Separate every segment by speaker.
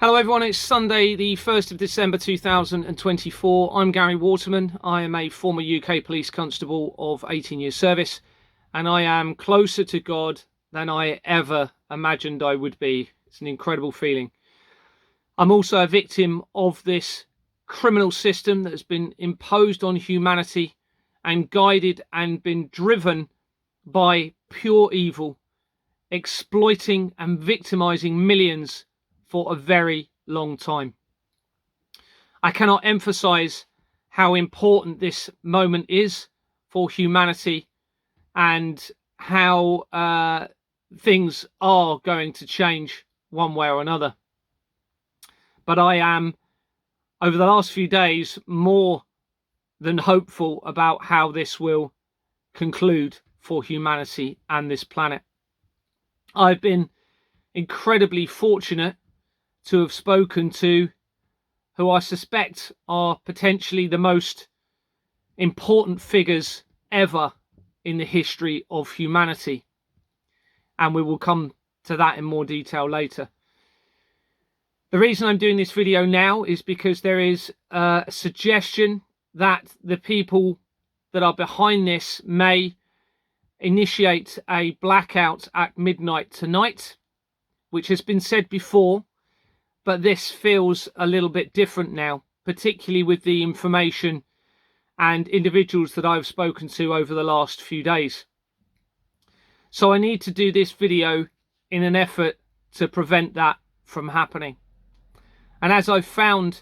Speaker 1: Hello everyone, it's Sunday the 1st of December 2024. I'm Gary Waterman. I am a former UK police constable of 18 years service, and I am closer to God than I ever imagined I would be. It's an incredible feeling. I'm also a victim of this criminal system that has been imposed on humanity and guided and been driven by pure evil, exploiting and victimizing millions for a very long time. I cannot emphasize how important this moment is for humanity and how things are going to change one way or another. But I am, over the last few days, more than hopeful about how this will conclude for humanity and this planet. I've been incredibly fortunate to have spoken to who I suspect are potentially the most important figures ever in the history of humanity. And we will come to that in more detail later. The reason I'm doing this video now is because there is a suggestion that the people that are behind this may initiate a blackout at midnight tonight, which has been said before. But this feels a little bit different now, particularly with the information and individuals that I've spoken to over the last few days. So I need to do this video in an effort to prevent that from happening. And as I've found,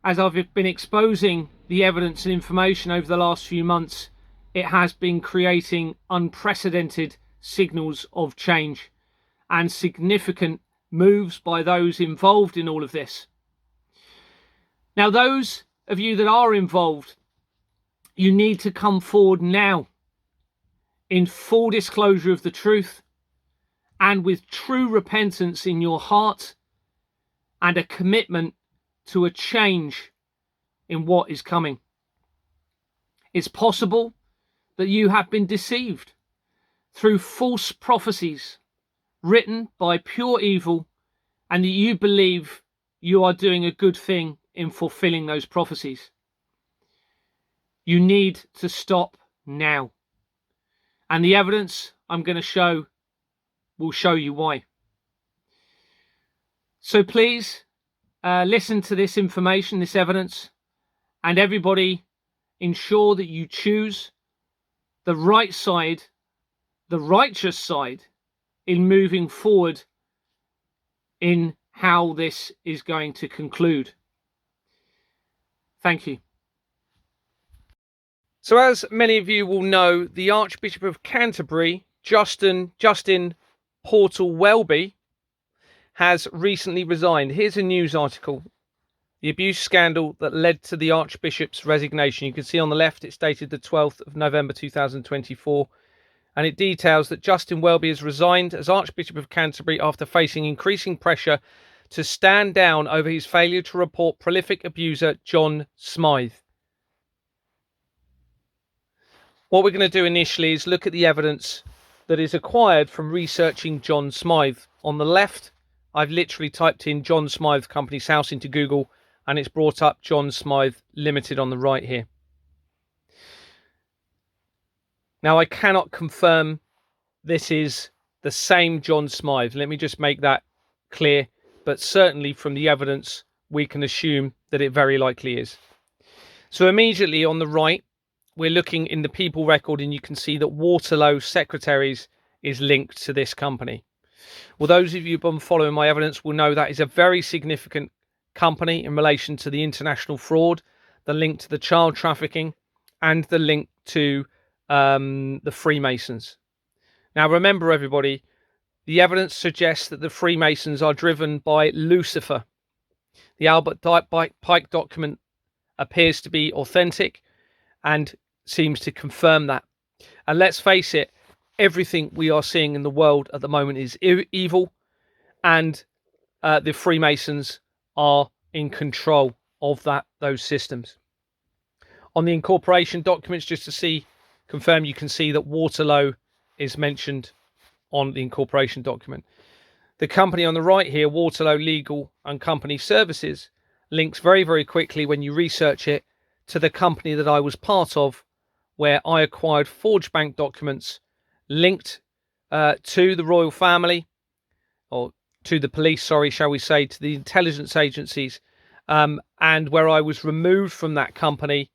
Speaker 1: as I've been exposing the evidence and information over the last few months, it has been creating unprecedented signals of change and significant moves by those involved in all of this. Now, those of you that are involved, you need to come forward now in full disclosure of the truth and with true repentance in your heart and a commitment to a change in what is coming. It's possible that you have been deceived through false prophecies written by pure evil, and that you believe you are doing a good thing in fulfilling those prophecies. You need to stop now. And the evidence I'm going to show will show you why. So please listen to this information, this evidence, and everybody ensure that you choose the right side, the righteous side, in moving forward in how this is going to conclude. Thank you. So as many of you will know, the Archbishop of Canterbury, Justin Portal Welby, has recently resigned. Here's a news article. The abuse scandal that led to the Archbishop's resignation. You can see on the left, it's dated the 12th of November 2024. And it details that Justin Welby has resigned as Archbishop of Canterbury after facing increasing pressure to stand down over his failure to report prolific abuser John Smythe. What we're going to do initially is look at the evidence that is acquired from researching John Smythe. On the left, I've literally typed in John Smythe Company's House into Google, and it's brought up John Smythe Limited on the right here. Now, I cannot confirm this is the same John Smythe. Let me just make that clear. But certainly from the evidence, we can assume that it very likely is. So immediately on the right, we're looking in the people record, and you can see that Waterloo Secretaries is linked to this company. Well, those of you who've been following my evidence will know that is a very significant company in relation to the international fraud, the link to the child trafficking, and the link to the Freemasons. Now remember everybody, the evidence suggests that the Freemasons are driven by Lucifer. The Albert Pike document appears to be authentic and seems to confirm that. And let's face it, everything we are seeing in the world at the moment is evil, and the Freemasons are in control of those systems. On the incorporation documents, just to confirm, you can see that Waterloo is mentioned on the incorporation document. The company on the right here, Waterloo Legal and Company Services, links very, very quickly when you research it to the company that I was part of, where I acquired forged bank documents linked to the royal family, or to the police, sorry, shall we say, to the intelligence agencies, and where I was removed from that company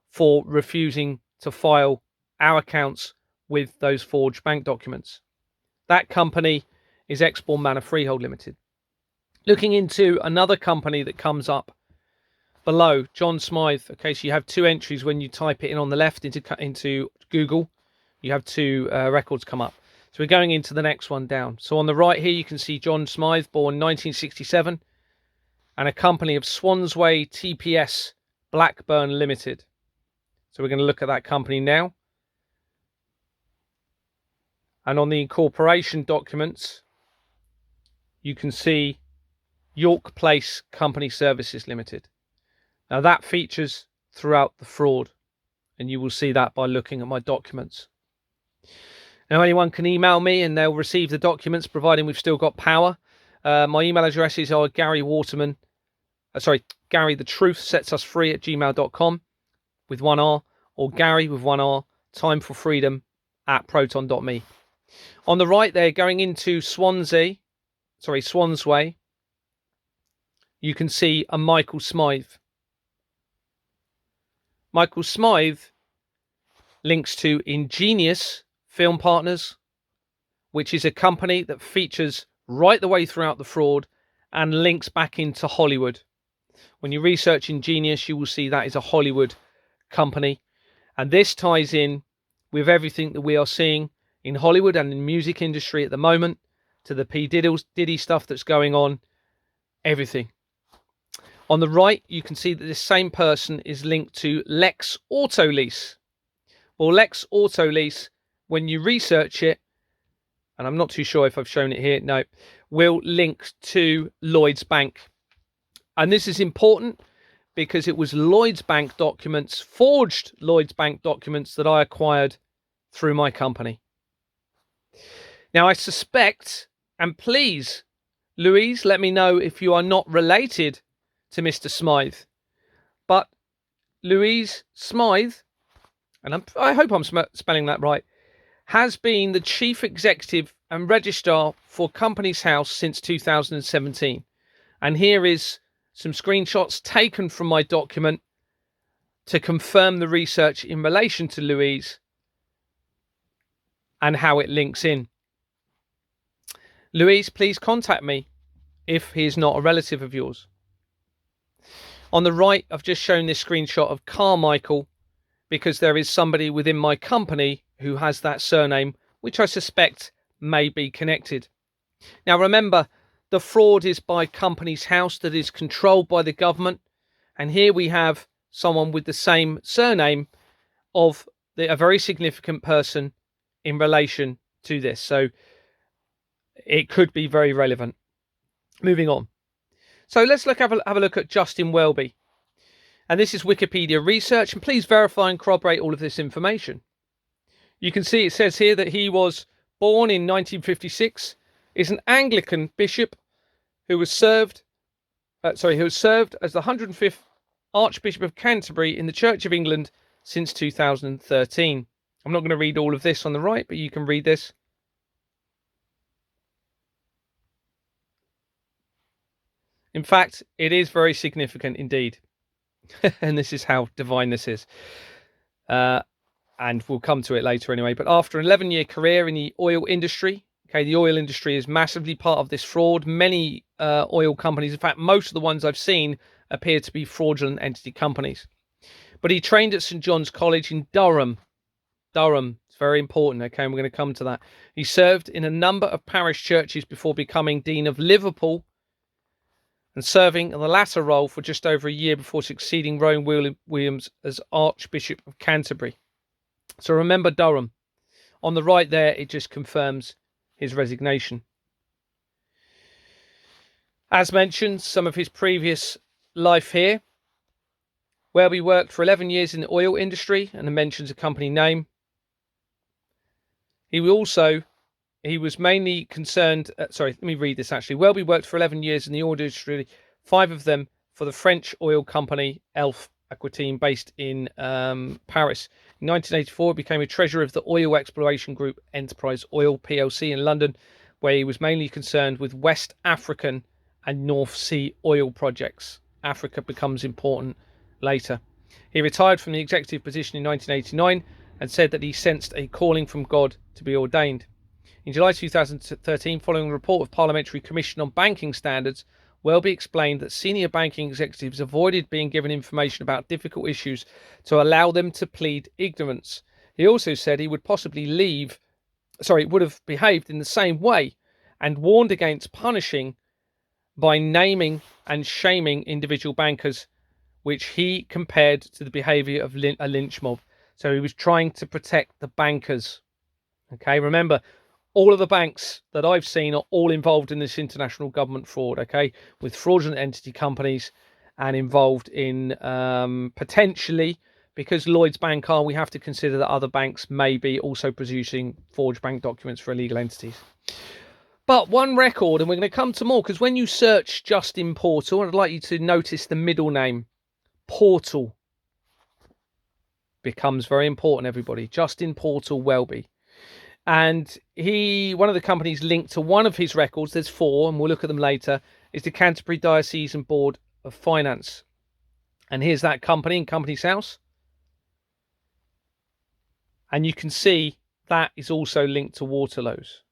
Speaker 1: for refusing to file our accounts with those forged bank documents. That company is Exbourne Manor Freehold Limited. Looking into another company that comes up below, John Smythe. Okay, so you have two entries when you type it in on the left into Google. You have two records come up. So we're going into the next one down. So on the right here, you can see John Smythe, born 1967, and a company of Swansway TPS Blackburn Limited. So we're going to look at that company now. And on the incorporation documents, you can see York Place Company Services Limited. Now that features throughout the fraud, and you will see that by looking at my documents. Now anyone can email me and they'll receive the documents, providing we've still got power. My email addresses are Gary the Truth Sets Us Free at gmail.com with one R, or Gary with one R, Time for Freedom at proton.me. On the right there, going into Swansway, you can see a Michael Smythe. Michael Smythe links to Ingenious Film Partners, which is a company that features right the way throughout the fraud and links back into Hollywood. When you research Ingenious, you will see that is a Hollywood company. And this ties in with everything that we are seeing in Hollywood and in the music industry at the moment, to the P. Diddy stuff that's going on, everything. On the right, you can see that this same person is linked to Lex Autolease. Well, Lex Autolease, when you research it, and I'm not too sure if I've shown it here, no, will link to Lloyds Bank. And this is important because it was Lloyds Bank documents, forged Lloyds Bank documents, that I acquired through my company. Now, I suspect, and please, Louise, let me know if you are not related to Mr. Smythe, but Louise Smythe, and I hope I'm spelling that right, has been the chief executive and registrar for Companies House since 2017. And here is some screenshots taken from my document to confirm the research in relation to Louise and how it links in. Louise, please contact me if he is not a relative of yours. On the right, I've just shown this screenshot of Carmichael because there is somebody within my company who has that surname, which I suspect may be connected. Now remember, the fraud is by Companies House, that is controlled by the government. And here we have someone with the same surname of a very significant person in relation to this. So it could be very relevant. Moving on. So let's have a look at Justin Welby. And this is Wikipedia research. And please verify and corroborate all of this information. You can see it says here that he was born in 1956, is an Anglican bishop who was served as the 105th Archbishop of Canterbury in the Church of England since 2013. I'm not going to read all of this on the right, but you can read this. In fact, it is very significant indeed. And this is how divine this is. And we'll come to it later anyway. But after an 11-year career in the oil industry, okay, the oil industry is massively part of this fraud. Many oil companies, in fact, most of the ones I've seen appear to be fraudulent entity companies. But he trained at St. John's College in Durham. Durham, it's very important, okay, and we're going to come to that. He served in a number of parish churches before becoming Dean of Liverpool and serving in the latter role for just over a year before succeeding Rowan Williams as Archbishop of Canterbury. So remember Durham. On the right there, it just confirms his resignation. As mentioned, some of his previous life here, where we worked for 11 years in the oil industry, and it mentions a company name. He also, he was mainly concerned. Sorry, let me read this actually. Welby worked for 11 years in the oil industry, 5 of them for the French oil company Elf Aquitaine, based in Paris. In 1984, he became a treasurer of the oil exploration group Enterprise Oil PLC in London, where he was mainly concerned with West African and North Sea oil projects. Africa becomes important later. He retired from the executive position in 1989 and said that he sensed a calling from God to be ordained. In July 2013, following a report of Parliamentary Commission on Banking Standards, Welby explained that senior banking executives avoided being given information about difficult issues to allow them to plead ignorance. He also said he would would have behaved in the same way, and warned against punishing by naming and shaming individual bankers, which he compared to the behaviour of a lynch mob. So he was trying to protect the bankers. Okay, remember, all of the banks that I've seen are all involved in this international government fraud, okay, with fraudulent entity companies and involved in potentially, because Lloyds Bank we have to consider that other banks may be also producing forged bank documents for illegal entities. But one record, and we're going to come to more, because when you search Justin Portal, I'd like you to notice the middle name, Portal, becomes very important, everybody. Justin Portal Welby. And one of the companies linked to one of his records, there's 4, and we'll look at them later, is the Canterbury Diocesan Board of Finance. And here's that company in Company's House. And you can see that is also linked to Waterlow's.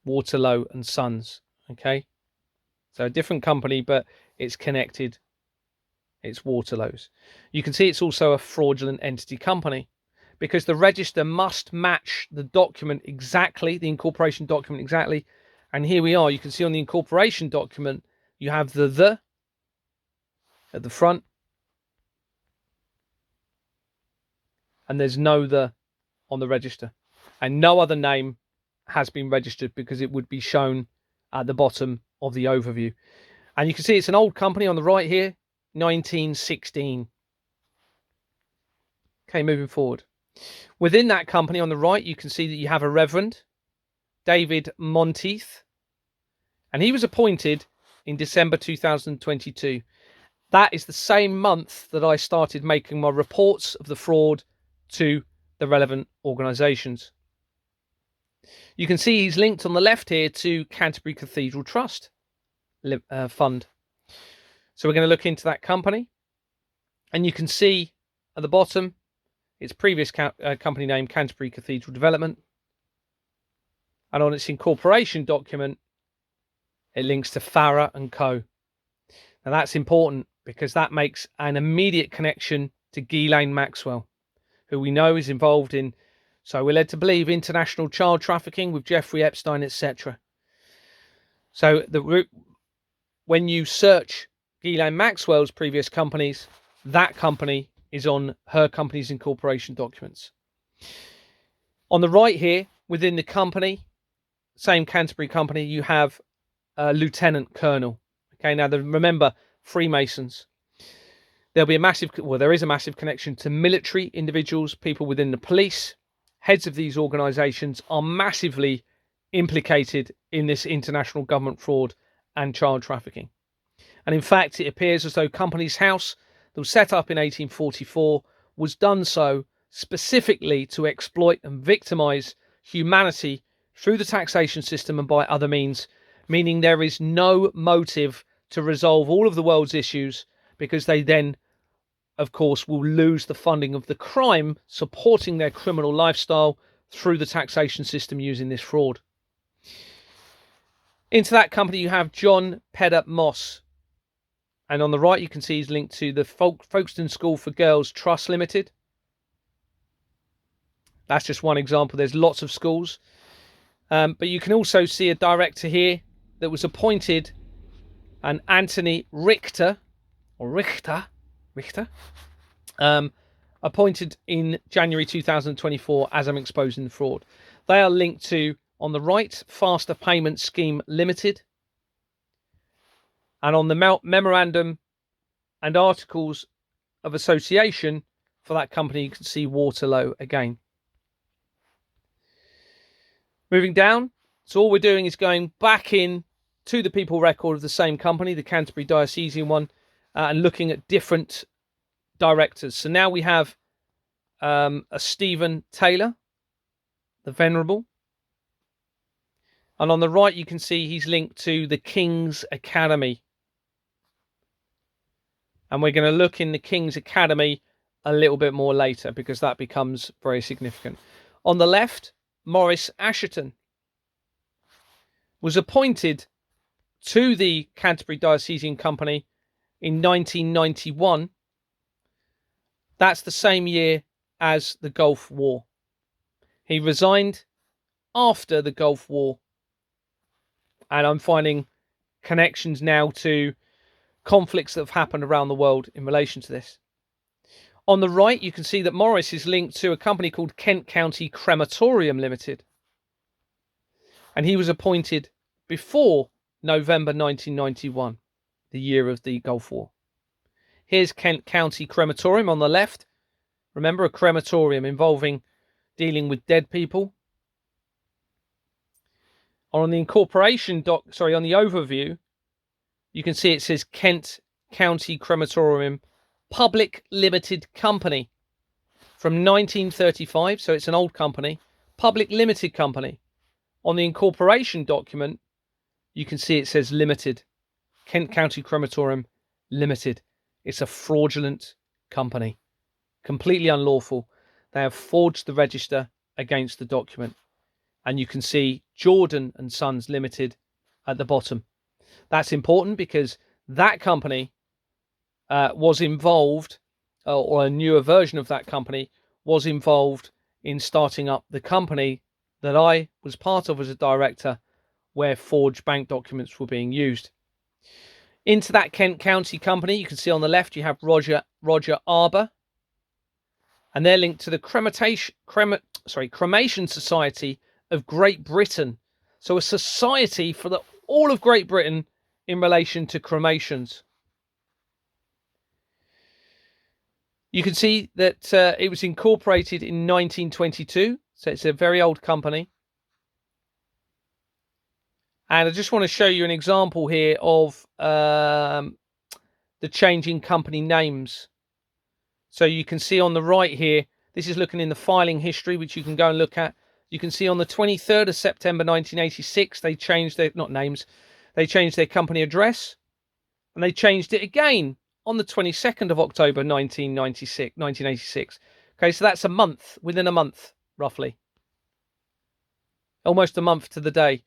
Speaker 1: Waterlow and Sons, okay? So a different company, but it's connected. It's Waterlow's. You can see it's also a fraudulent entity company, because the register must match the document exactly, the incorporation document exactly. And here we are. You can see on the incorporation document, you have the at the front. And there's no the on the register. And no other name has been registered, because it would be shown at the bottom of the overview. And you can see it's an old company on the right here, 1916. Okay, moving forward. Within that company on the right, you can see that you have a Reverend, David Monteith, and he was appointed in December 2022. That is the same month that I started making my reports of the fraud to the relevant organisations. You can see he's linked on the left here to Canterbury Cathedral Trust Fund. So we're going to look into that company, and you can see at the bottom its previous company name, Canterbury Cathedral Development. And on its incorporation document, it links to Farrer and Co. Now that's important, because that makes an immediate connection to Ghislaine Maxwell, who we know is involved in, so we're led to believe, international child trafficking with Jeffrey Epstein, etc. So when you search Ghislaine Maxwell's previous companies, that company is on her company's incorporation documents. On the right here, within the company, same Canterbury company, you have a Lieutenant Colonel. Okay, now remember, Freemasons. There is a massive connection to military individuals, people within the police. Heads of these organisations are massively implicated in this international government fraud and child trafficking. And in fact, it appears as though Company's House, that was set up in 1844, was done so specifically to exploit and victimise humanity through the taxation system and by other means, meaning there is no motive to resolve all of the world's issues, because they then, of course, will lose the funding of the crime supporting their criminal lifestyle through the taxation system using this fraud. Into that company, you have John Pedder Moss. And on the right, you can see he's linked to the Folkestone School for Girls Trust Limited. That's just one example. There's lots of schools. But you can also see a director here that was appointed, an Anthony Richter, appointed in January 2024, as I'm exposing the fraud. They are linked to, on the right, Faster Payment Scheme Limited. And on the memorandum and articles of association for that company, you can see Waterlow again. Moving down, so all we're doing is going back in to the people record of the same company, the Canterbury Diocesan one, and looking at different directors. So now we have a Stephen Taylor, the Venerable. And on the right, you can see he's linked to the King's Academy. And we're going to look in the King's Academy a little bit more later, because that becomes very significant. On the left, Maurice Asherton was appointed to the Canterbury Diocesan Company in 1991. That's the same year as the Gulf War. He resigned after the Gulf War. And I'm finding connections now to conflicts that have happened around the world in relation to this. On the right, you can see that Maurice is linked to a company called Kent County Crematorium Limited. And he was appointed before November 1991, the year of the Gulf War. Here's Kent County Crematorium on the left. Remember, a crematorium involving dealing with dead people. On the incorporation on the overview, you can see it says Kent County Crematorium Public Limited Company from 1935. So it's an old company, Public Limited Company. On the incorporation document, you can see it says Limited, Kent County Crematorium Limited. It's a fraudulent company, completely unlawful. They have forged the register against the document. And you can see Jordan and Sons Limited at the bottom. That's important because that company was involved, or a newer version of that company was involved in starting up the company that I was part of as a director, where forged bank documents were being used. Into that Kent County company, you can see on the left, you have Roger Arbour, and they're linked to the Cremation Society of Great Britain. So a society for all of Great Britain in relation to cremations. You can see that it was incorporated in 1922, so it's a very old company. And I just want to show you an example here of the changing company names. So you can see on the right here, this is looking in the filing history, which you can go and look at. You can see on the 23rd of September 1986, they changed their, they changed their company address, and they changed it again on the 22nd of October 1986. Okay, so that's a month, within a month, roughly. Almost a month to the day.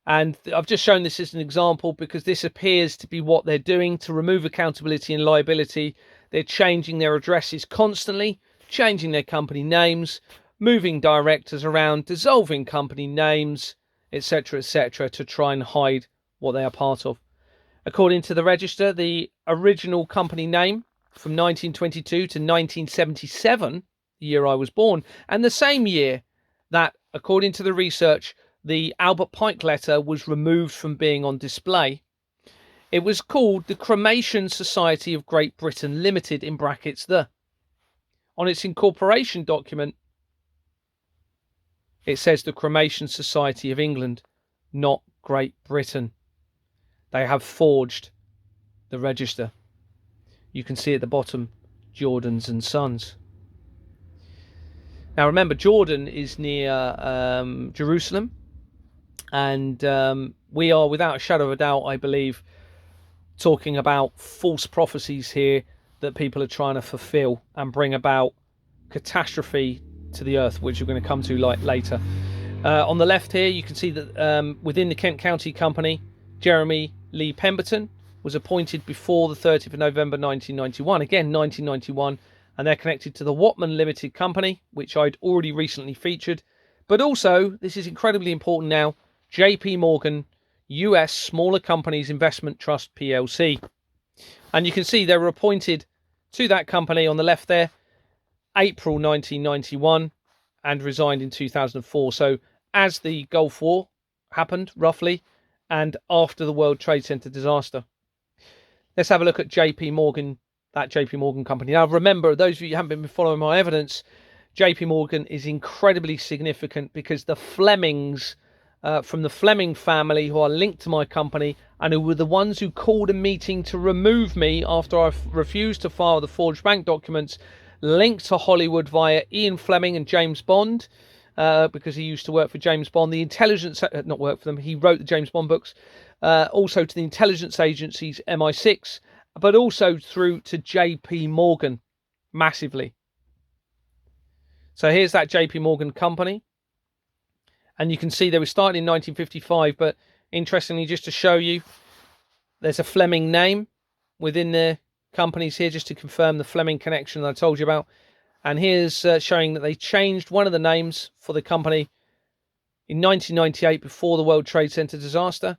Speaker 1: And I've just shown this as an example because this appears to be what they're doing to remove accountability and liability. They're changing their addresses constantly, changing their company names, moving directors around, dissolving company names, etc., to try and hide what they are part of. According to the register, the original company name from 1922 to 1977, the year I was born, and the same year that, according to the research, the Albert Pike letter was removed from being on display, it was called the Cremation Society of Great Britain Limited, in brackets the. On its incorporation document, it says the Cremation Society of England, not Great Britain. They have forged the register. You can see at the bottom, Jordan's and Sons. Now remember, Jordan is near Jerusalem. And we are, without a shadow of a doubt, I believe, talking about false prophecies here that people are trying to fulfill and bring about catastrophe to the earth, which we're going to come to later. On the left here, you can see that within the Kent County Company, Jeremy Lee Pemberton was appointed before the 30th of November 1991. Again, 1991. And they're connected to the Watman Limited Company, which I'd already recently featured. But also, this is incredibly important now, JP Morgan US Smaller Companies Investment Trust PLC. And you can see they were appointed to that company on the left there, April 1991, and resigned in 2004. So as the Gulf War happened, roughly, and after the World Trade Center disaster. Let's have a look at JP Morgan, that JP Morgan company. Now remember, those of you who haven't been following my evidence, JP Morgan is incredibly significant because the Flemings, from the Fleming family, who are linked to my company and who were the ones who called a meeting to remove me after I refused to file the forged bank documents, linked to Hollywood via Ian Fleming and James Bond, because he used to work for James Bond. The intelligence, not work for them, he wrote the James Bond books. Also to the intelligence agencies, MI6, but also through to JP Morgan, massively. So here's that JP Morgan company. And you can see they were started in 1955, but interestingly, just to show you, there's a Fleming name within the companies here, just to confirm the Fleming connection that I told you about. And here's showing that they changed one of the names for the company in 1998 before the World Trade Center disaster,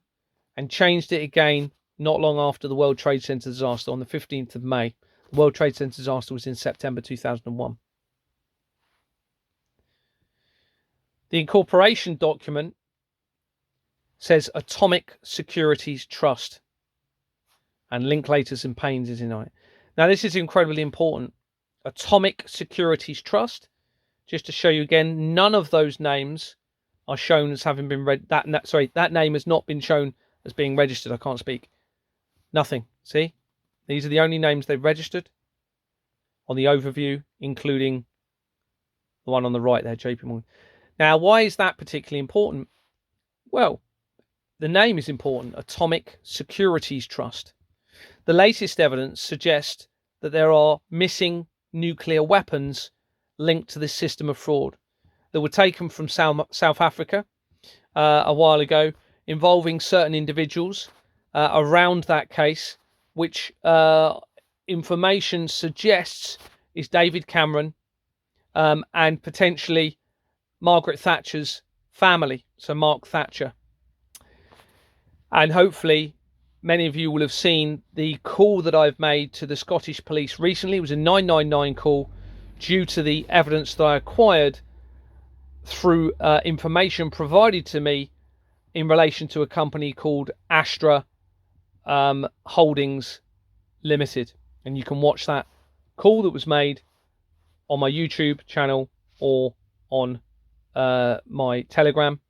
Speaker 1: and changed it again not long after the World Trade Center disaster on the 15th of May. The World Trade Center disaster was in September 2001. The incorporation document says Atomic Securities Trust, and Linklaters and Paynes is in on it. Now, this is incredibly important. Atomic Securities Trust. Just to show you again, none of those names are shown as having been that name has not been shown as being registered. I can't speak. Nothing. See? These are the only names they've registered on the overview, including the one on the right there, JP Morgan. Now, why is that particularly important? Well, the name is important, Atomic Securities Trust. The latest evidence suggests that there are missing nuclear weapons linked to this system of fraud that were taken from South Africa a while ago, involving certain individuals around that case, which information suggests is David Cameron and potentially Margaret Thatcher's family, so Mark Thatcher. And hopefully many of you will have seen the call that I've made to the Scottish Police recently. It was a 999 call due to the evidence that I acquired through information provided to me in relation to a company called Astra Holdings Limited. And you can watch that call that was made on my YouTube channel or on my Telegram.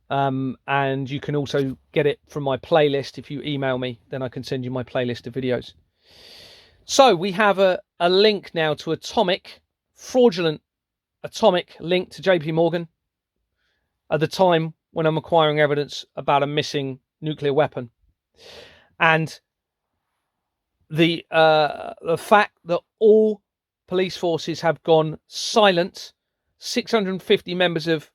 Speaker 1: And you can also get it from my playlist. If you email me, then I can send you my playlist of videos. So we have a link now to fraudulent Atomic link to JP Morgan at the time when I'm acquiring evidence about a missing nuclear weapon. And the fact that all police forces have gone silent, 650 members of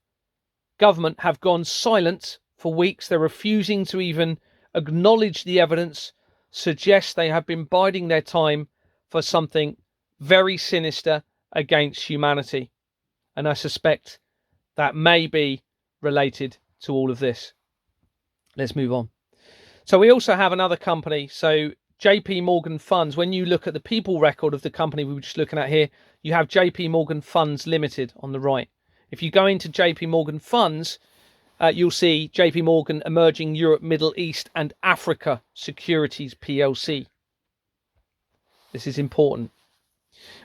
Speaker 1: government have gone silent for weeks. They're refusing to even acknowledge the evidence, suggests they have been biding their time for something very sinister against humanity. And I suspect that may be related to all of this. Let's move on. So we also have another company. So JP Morgan Funds, when you look at the people record of the company we were just looking at here, you have JP Morgan Funds Limited on the right. If you go into JP Morgan Funds, you'll see JP Morgan Emerging Europe, Middle East and Africa Securities PLC. This is important.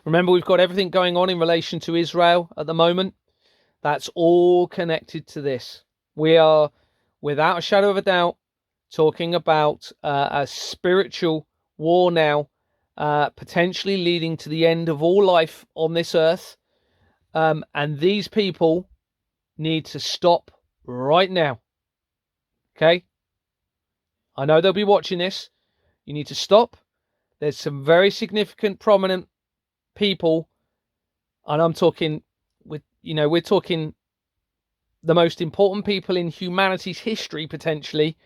Speaker 1: Remember, we've got everything going on in relation to Israel at the moment. That's all connected to this. We are, without a shadow of a doubt, talking about a spiritual war now, potentially leading to the end of all life on this earth. And these people need to stop right now. Okay? I know they'll be watching this. You need to stop. There's some very significant, prominent people, and I'm talking we're talking the most important people in humanity's history, potentially.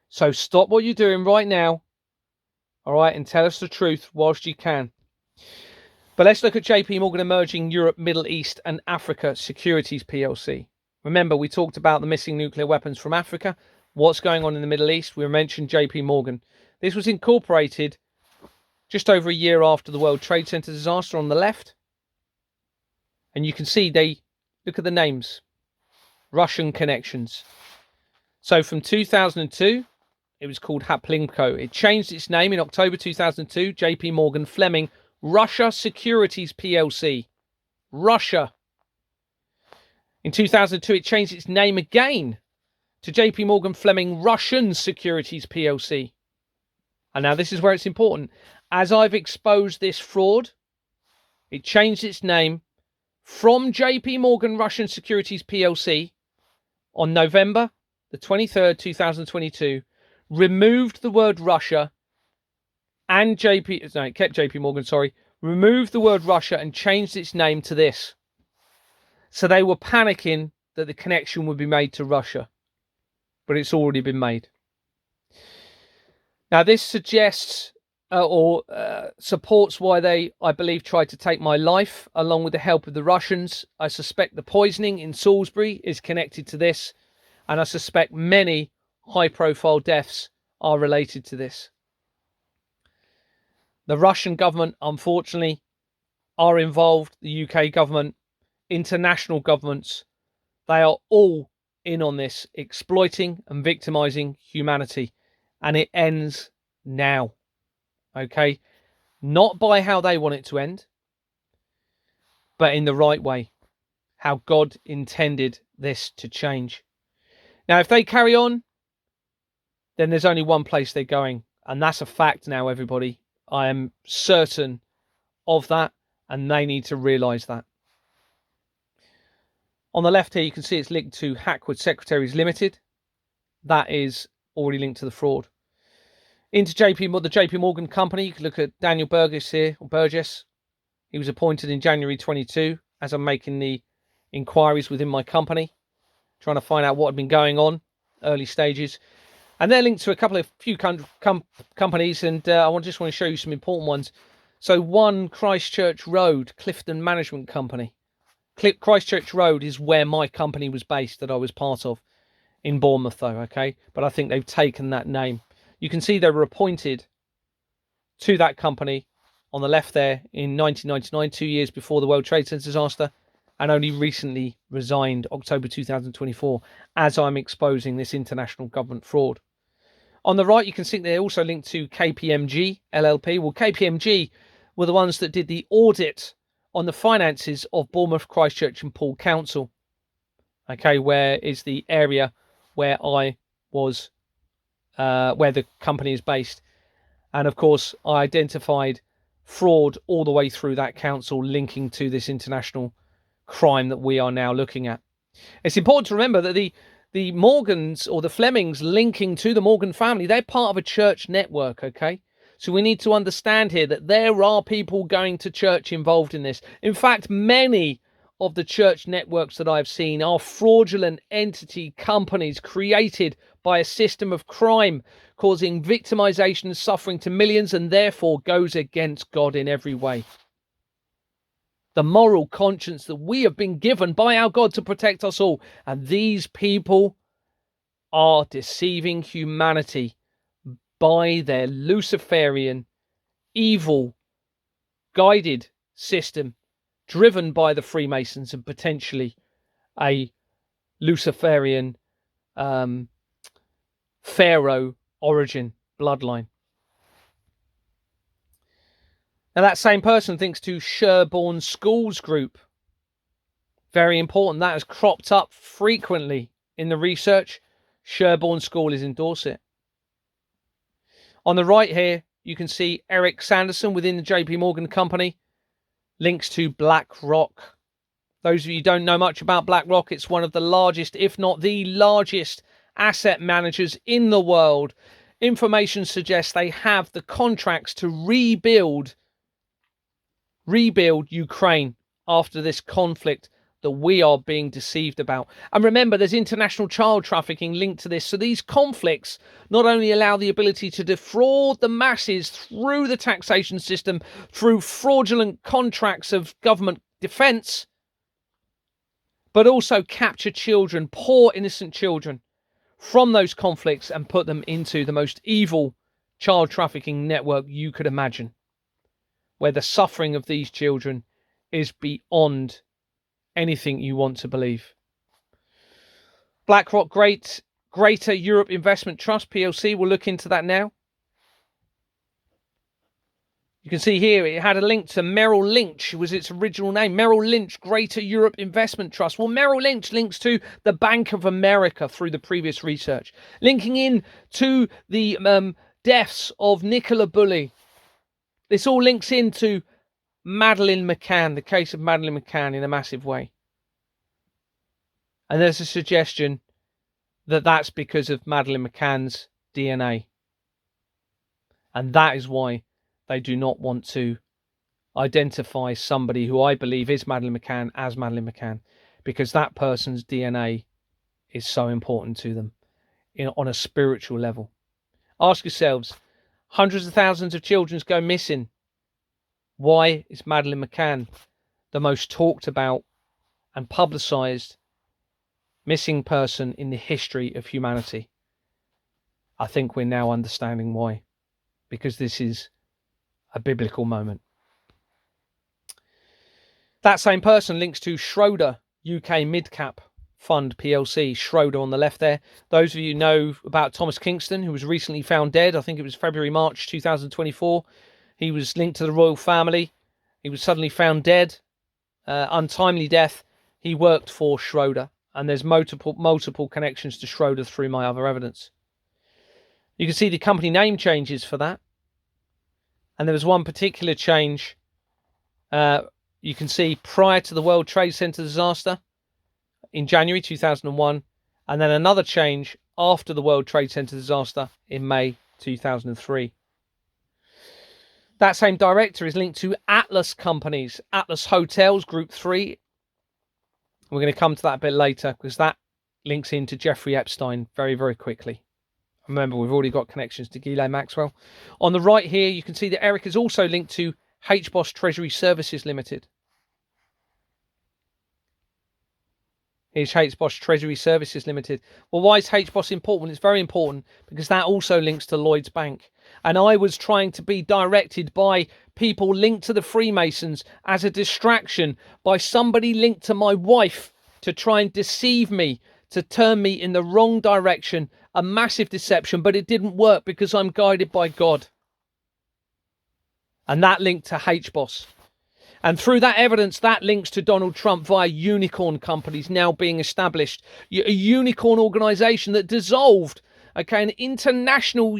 Speaker 1: So stop what you're doing right now, all right, and tell us the truth whilst you can. But let's look at JP Morgan Emerging Europe, Middle East and Africa Securities PLC. Remember, we talked about the missing nuclear weapons from Africa. What's going on in the Middle East? We mentioned JP Morgan. This was incorporated just over a year after the World Trade Center disaster on the left. And you can see look at the names. Russian connections. So from 2002, it was called Haplimco. It changed its name in October 2002, JP Morgan Fleming Russia Securities PLC. Russia. In 2002, it changed its name again to JP Morgan Fleming Russian Securities PLC. And now this is where it's important. As I've exposed this fraud, it changed its name from JP Morgan Russian Securities PLC on November the 23rd, 2022, removed the word Russia and it kept JP Morgan, removed the word Russia and changed its name to this. So they were panicking that the connection would be made to Russia, but it's already been made. Now, this suggests supports why they, I believe, tried to take my life, along with the help of the Russians. I suspect the poisoning in Salisbury is connected to this, and I suspect many high-profile deaths are related to this. The Russian government, unfortunately, are involved, the UK government, international governments. They are all in on this, exploiting and victimizing humanity, and it ends now. Okay, not by how they want it to end, but in the right way, how God intended this to change. Now, if they carry on, then there's only one place they're going, and that's a fact now, everybody. I am certain of that, and they need to realize that. On the left here, you can see it's linked to Hackwood Secretaries Limited. That is already linked to the fraud. Into the JP Morgan company, you can look at Daniel Burgess here, or Burgess. He was appointed in January 22 as I'm making the inquiries within my company, trying to find out what had been going on, early stages. And they're linked to a few companies, and I just want to show you some important ones. So one, Christchurch Road, Clifton Management Company. Christchurch Road is where my company was based that I was part of, in Bournemouth though, okay? But I think they've taken that name. You can see they were appointed to that company on the left there in 1999, 2 years before the World Trade Center disaster, and only recently resigned October 2024 as I'm exposing this international government fraud. On the right, you can see they're also linked to KPMG LLP. Well, KPMG were the ones that did the audit on the finances of Bournemouth, Christchurch and Poole Council. Okay, where is the area where I was, where the company is based. And of course, I identified fraud all the way through that council linking to this international crime that we are now looking at. It's important to remember that the Morgans or the Flemings linking to the Morgan family, they're part of a church network, okay? So we need to understand here that there are people going to church involved in this. In fact, many of the church networks that I've seen are fraudulent entity companies created by a system of crime, causing victimization and suffering to millions, and therefore goes against God in every way. The moral conscience that we have been given by our God to protect us all. And these people are deceiving humanity by their Luciferian, evil, guided system, driven by the Freemasons and potentially a Luciferian Pharaoh origin bloodline. Now, that same person thinks to Sherborne Schools Group. Very important. That has cropped up frequently in the research. Sherborne School is in Dorset. On the right here, you can see Eric Sanderson within the JP Morgan company. Links to BlackRock. Those of you who don't know much about BlackRock, it's one of the largest, if not the largest, asset managers in the world. Information suggests they have the contracts to rebuild Ukraine after this conflict that we are being deceived about. And remember, there's international child trafficking linked to this. So these conflicts not only allow the ability to defraud the masses through the taxation system, through fraudulent contracts of government defense, but also capture children, poor innocent children, from those conflicts and put them into the most evil child trafficking network you could imagine, where the suffering of these children is beyond anything you want to believe. BlackRock Greater Europe Investment Trust PLC, we'll look into that now. You can see here it had a link to Merrill Lynch, was its original name. Merrill Lynch Greater Europe Investment Trust. Well, Merrill Lynch links to the Bank of America through the previous research. Linking in to the deaths of Nicola Bulley. This all links into Madeleine McCann, the case of Madeleine McCann, in a massive way. And there's a suggestion that that's because of Madeleine McCann's DNA. And that is why they do not want to identify somebody who I believe is Madeleine McCann as Madeleine McCann, because that person's DNA is so important to them on a spiritual level. Ask yourselves, hundreds of thousands of children go missing. Why is Madeleine McCann the most talked about and publicised missing person in the history of humanity? I think we're now understanding why, because this is a biblical moment. That same person links to Schroder UK Midcap Fund PLC. Schroder on the left there. Those of you know about Thomas Kingston, who was recently found dead. I think it was March 2024. He was linked to the royal family. He was suddenly found dead, untimely death. He worked for Schroder, and there's multiple connections to Schroder through my other evidence. You can see the company name changes for that. And there was one particular change you can see prior to the World Trade Center disaster in January 2001, and then another change after the World Trade Center disaster in May 2003. That same director is linked to Atlas companies, Atlas Hotels, Group 3. We're going to come to that a bit later because that links into Jeffrey Epstein very, very quickly. Remember, we've already got connections to Ghislaine Maxwell. On the right here, you can see that Eric is also linked to HBOS Treasury Services Limited. Here's HBOS Treasury Services Limited. Well, why is HBOS important? It's very important because that also links to Lloyds Bank. And I was trying to be directed by people linked to the Freemasons as a distraction by somebody linked to my wife to try and deceive me, to turn me in the wrong direction. A massive deception, but it didn't work because I'm guided by God. And that linked to HBOS. And through that evidence, that links to Donald Trump via unicorn companies now being established. A unicorn organisation that dissolved, okay, an international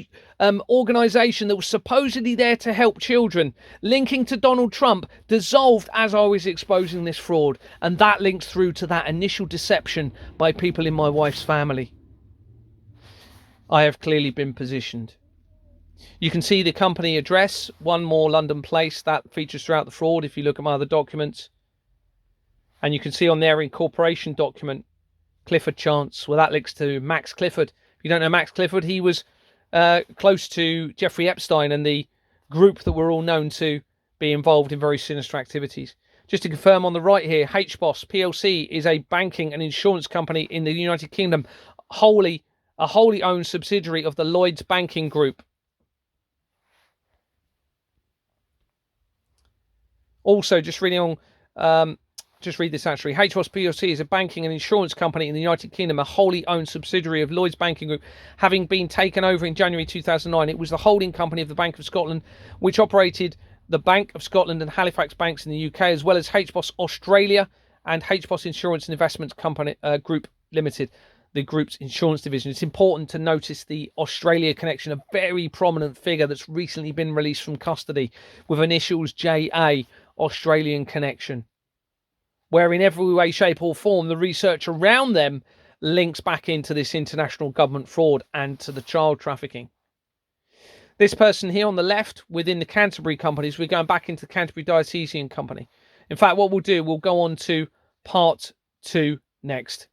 Speaker 1: organisation that was supposedly there to help children, linking to Donald Trump, dissolved as I was exposing this fraud. And that links through to that initial deception by people in my wife's family. I have clearly been positioned. You can see the company address, One More London Place. That features throughout the fraud if you look at my other documents. And you can see on their incorporation document, Clifford Chance. Well, that links to Max Clifford. If you don't know Max Clifford, he was close to Jeffrey Epstein and the group that we're all known to be involved in very sinister activities. Just to confirm on the right here, HBOS PLC is a banking and insurance company in the United Kingdom, a wholly owned subsidiary of the Lloyds Banking Group. Also, just reading on, just read this actually. HBOS plc is a banking and insurance company in the United Kingdom, a wholly owned subsidiary of Lloyds Banking Group, having been taken over in January 2009. It was the holding company of the Bank of Scotland, which operated the Bank of Scotland and Halifax banks in the UK, as well as HBOS Australia and HBOS Insurance and Investments Company Group Limited, the group's insurance division. It's important to notice the Australia connection, a very prominent figure that's recently been released from custody with initials JA, Australian connection, where in every way, shape or form the research around them links back into this international government fraud and to the child trafficking. This person here on the left within the Canterbury companies, we're going back into the Canterbury Diocesan Company. In fact, what we'll do, we'll go on to part 2 next.